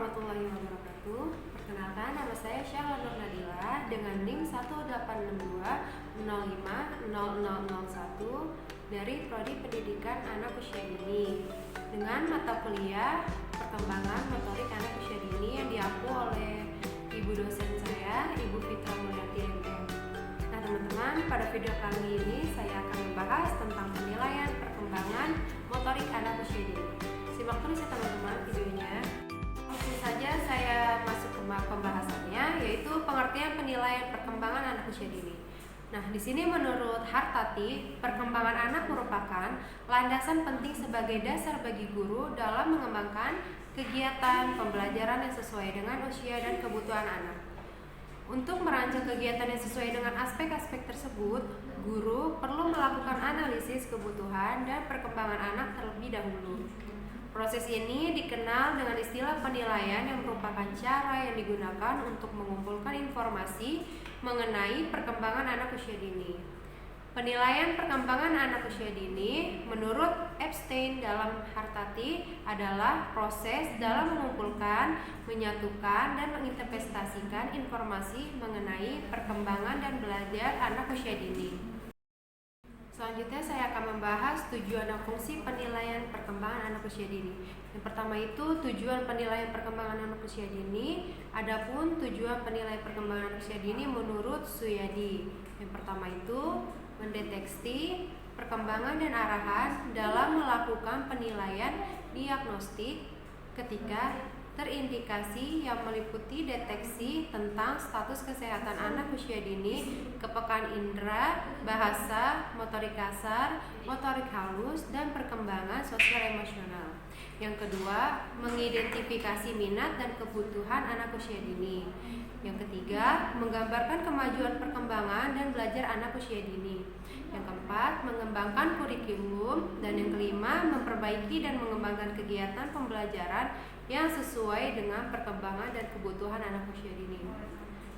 warahmatullahi wabarakatuh. Perkenalkan, nama saya Syahla Nur Nadila dengan NIM 182650001 dari Prodi Pendidikan Anak Usia Dini dengan mata kuliah Perkembangan Motorik Anak Usia Dini yang diampu oleh ibu dosen saya, Ibu Fitra Mulyati MM. Nah teman-teman, pada video kali ini saya akan membahas tentang penilaian perkembangan motorik anak usia dini. Simak terus ya teman-teman videonya. Langsung saja saya masuk ke pembahasannya, yaitu pengertian penilaian perkembangan anak usia dini. Nah, di sini menurut Hartati, perkembangan anak merupakan landasan penting sebagai dasar bagi guru dalam mengembangkan kegiatan pembelajaran yang sesuai dengan usia dan kebutuhan anak. Untuk merancang kegiatan yang sesuai dengan aspek-aspek tersebut, guru perlu melakukan analisis kebutuhan dan perkembangan anak terlebih dahulu. Proses ini dikenal dengan istilah penilaian yang merupakan cara yang digunakan untuk mengumpulkan informasi mengenai perkembangan anak usia dini. Penilaian perkembangan anak usia dini menurut Epstein dalam Hartati adalah proses dalam mengumpulkan, menyatukan, dan menginterpretasikan informasi mengenai perkembangan dan belajar anak usia dini. Selanjutnya saya akan membahas tujuan dan fungsi penilaian perkembangan anak usia dini. Yang pertama itu tujuan penilaian perkembangan anak usia dini. Adapun tujuan penilaian perkembangan anak usia dini menurut Suyadi. Yang pertama itu mendeteksi perkembangan dan arahan dalam melakukan penilaian diagnostik ketika terindikasi yang meliputi deteksi tentang status kesehatan anak usia dini, kepekaan indera, bahasa, motorik kasar, motorik halus, dan perkembangan sosial emosional. Yang kedua, mengidentifikasi minat dan kebutuhan anak usia dini. Yang ketiga, menggambarkan kemajuan perkembangan dan belajar anak usia dini. Yang keempat, mengembangkan kurikulum. Dan yang kelima, memperbaiki dan mengembangkan kegiatan pembelajaran yang sesuai dengan perkembangan dan kebutuhan anak usia dini.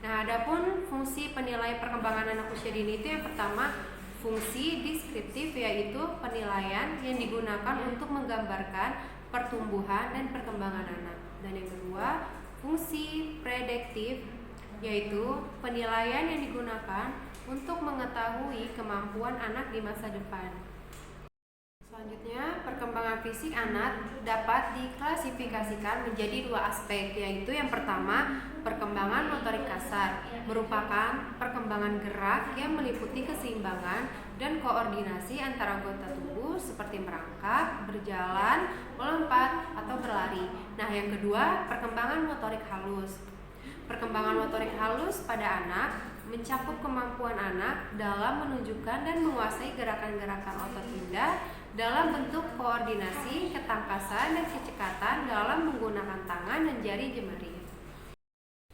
Nah, adapun fungsi penilaian perkembangan anak usia dini itu yang pertama, fungsi deskriptif, yaitu penilaian yang digunakan untuk menggambarkan pertumbuhan dan perkembangan anak. Dan yang kedua, fungsi prediktif, yaitu penilaian yang digunakan untuk mengetahui kemampuan anak di masa depan. Selanjutnya, perkembangan fisik anak dapat diklasifikasikan menjadi dua aspek, yaitu yang pertama, perkembangan motorik kasar, merupakan perkembangan gerak yang meliputi keseimbangan dan koordinasi antara anggota tubuh seperti merangkak, berjalan, melompat, atau berlari. Nah, yang kedua, perkembangan motorik halus. Perkembangan motorik halus pada anak mencakup kemampuan anak dalam menunjukkan dan menguasai gerakan-gerakan otot indah dalam bentuk koordinasi, ketangkasan, dan kecekatan dalam menggunakan tangan dan jari jemari.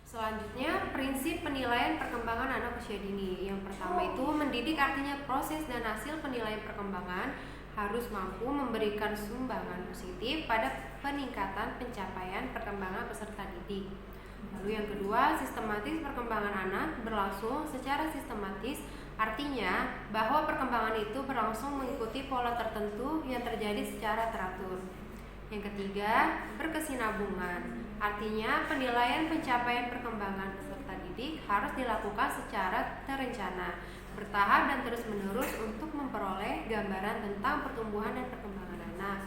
Selanjutnya, prinsip penilaian perkembangan anak usia dini. Yang pertama itu mendidik, artinya proses dan hasil penilaian perkembangan harus mampu memberikan sumbangan positif pada peningkatan pencapaian perkembangan peserta didik. Lalu yang kedua, sistematis perkembangan anak berlangsung secara sistematis, artinya bahwa perkembangan itu berlangsung mengikuti pola tertentu yang terjadi secara teratur. Yang ketiga, berkesinambungan, artinya penilaian pencapaian perkembangan peserta didik harus dilakukan secara terencana, bertahap dan terus-menerus untuk memperoleh gambaran tentang pertumbuhan dan perkembangan anak.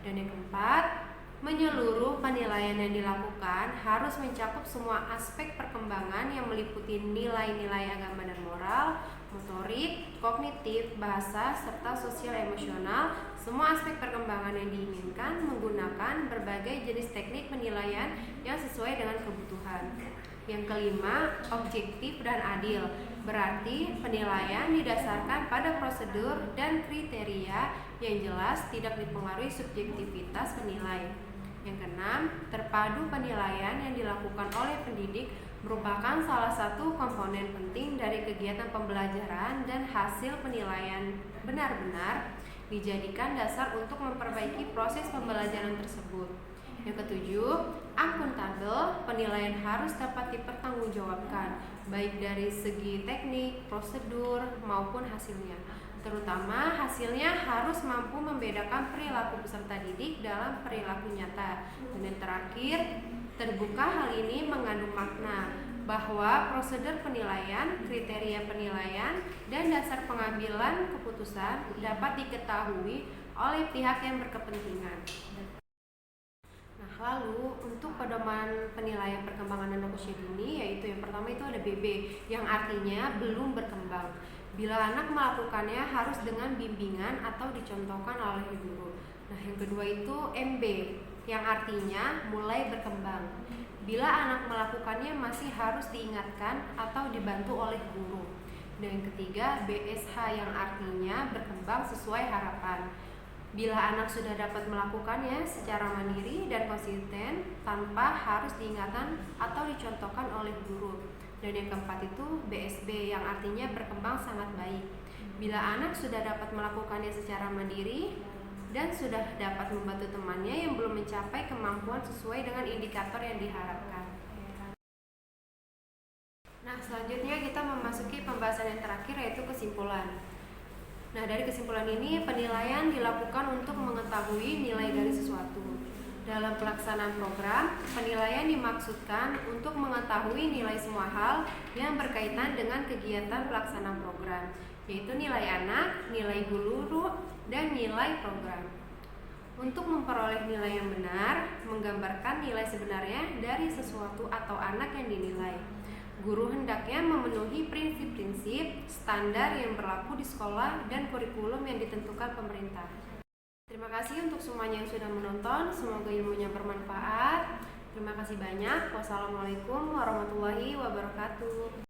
Dan yang keempat, menyeluruh penilaian yang dilakukan harus mencakup semua aspek perkembangan yang meliputi nilai-nilai agama dan moral, motorik, kognitif, bahasa, serta sosial emosional. Semua aspek perkembangan yang diinginkan menggunakan berbagai jenis teknik penilaian yang sesuai dengan kebutuhan. Yang kelima, objektif dan adil, berarti penilaian didasarkan pada prosedur dan kriteria yang jelas, tidak dipengaruhi subjektivitas penilai. Yang keenam, terpadu penilaian yang dilakukan oleh pendidik merupakan salah satu komponen penting dari kegiatan pembelajaran, dan hasil penilaian benar-benar dijadikan dasar untuk memperbaiki proses pembelajaran tersebut. Yang ketujuh, akuntabel, penilaian harus dapat dipertanggungjawabkan baik dari segi teknik, prosedur, maupun hasilnya. Terutama hasilnya harus mampu membedakan perilaku peserta didik dalam perilaku nyata. Dan yang terakhir, terbuka hal ini mengandung makna bahwa prosedur penilaian, kriteria penilaian, dan dasar pengambilan keputusan dapat diketahui oleh pihak yang berkepentingan. Nah, lalu untuk pedoman penilaian perkembangan anak usia dini, yaitu yang pertama itu ada BB, yang artinya belum berkembang. Bila anak melakukannya harus dengan bimbingan atau dicontohkan oleh guru. Nah, yang kedua itu MB, yang artinya mulai berkembang. Bila anak melakukannya masih harus diingatkan atau dibantu oleh guru. Dan yang ketiga BSH, yang artinya berkembang sesuai harapan. Bila anak sudah dapat melakukannya secara mandiri dan konsisten tanpa harus diingatkan atau dicontohkan oleh guru. Dan yang keempat itu BSB, yang artinya berkembang sangat baik. Bila anak sudah dapat melakukannya secara mandiri dan sudah dapat membantu temannya yang belum mencapai kemampuan sesuai dengan indikator yang diharapkan. Nah, selanjutnya kita memasuki pembahasan yang terakhir, yaitu kesimpulan. Nah, dari kesimpulan ini, penilaian dilakukan untuk mengetahui nilai dari sesuatu. Dalam pelaksanaan program, penilaian dimaksudkan untuk mengetahui nilai semua hal yang berkaitan dengan kegiatan pelaksanaan program, yaitu nilai anak, nilai guru, dan nilai program. Untuk memperoleh nilai yang benar, menggambarkan nilai sebenarnya dari sesuatu atau anak yang dinilai. Guru hendaknya memenuhi prinsip-prinsip standar yang berlaku di sekolah dan kurikulum yang ditentukan pemerintah. Terima kasih untuk semuanya yang sudah menonton. Semoga ilmunya bermanfaat. Terima kasih banyak. Wassalamualaikum warahmatullahi wabarakatuh.